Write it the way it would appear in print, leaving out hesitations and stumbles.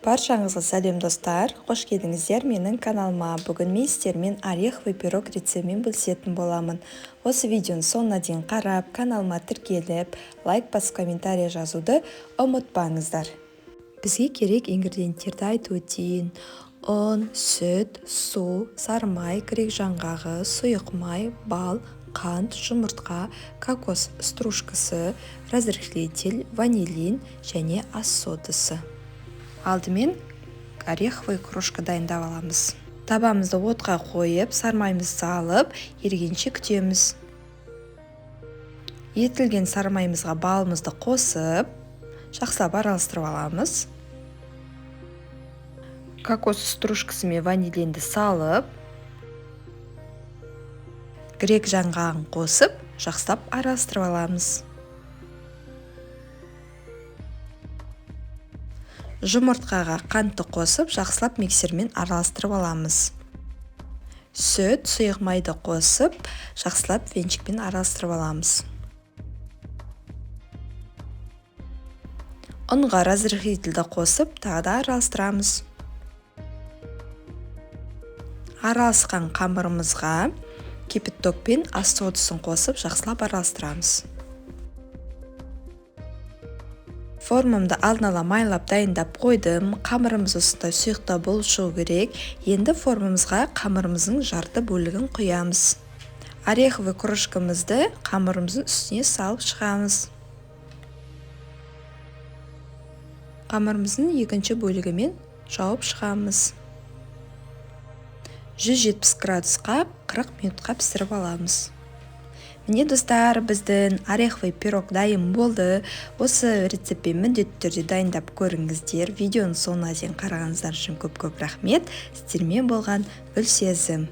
Баршаңызға сәлем достар, қош келдіңіздер менің каналыма. Бүгін мен сіздермен ореховый пирог рецептімен бөлісетін боламын. Осы видеоны соңына дейін қарап, каналыма тіркеліп, лайк басып комментарий жазуды ұмытпаңыздар. Бізге керек ингредиенттерді айтып өтейін. Ұн, сүт, су, сары май, грек жаңғағы, сұйық май, бал, қант, жұмыртқа, кокос стружкасы, разрыхлитель, ванилин және ас содасы. Алдымен ореховый крошка дайындап аламыз. Табамызды отқа қойып, сармаймызды салып, ерігенше күтеміз. Етілген сармаймызға балымызды қосып, жақсылап араластырып аламыз. Кокос стружкасы мен ванилинді салып, грек жаңғағын қосып, жақсылап араластырып аламыз. Жұмыртқаға қантты қосып, жақсылап миксермен араластырып аламыз. Сүт, сұйық майды қосып, жақсылап венчикпен араластырып аламыз. Ұнға разрыхлительді қосып, тағы да араластырамыз. Араласқан қамырымызға кипяток пен ас содасын қосып, жақсылап араластырамыз. Формамды алдын ала майлап дайындап қойдым. Қамырымыз осындай сұйықта болуы керек. Енді формамызға қамырымыздың жарты бөлігін құямыз. Ореховый крошкамызды қамырымыздың үстіне салып шығамыз. Қамырымыздың екінші бөлігімен жауып шығамыз. 170 градусқа 40 минутқа пісіріп аламыз. Міне достар, біздің ореховый пирог дайын болды. Осы рецептпен міндетті түрде дайындап көріңіздер. Видеоны соңына дейін қарағаныңыздар үшін көп рахмет. Сіздермен болған Гүлсезім.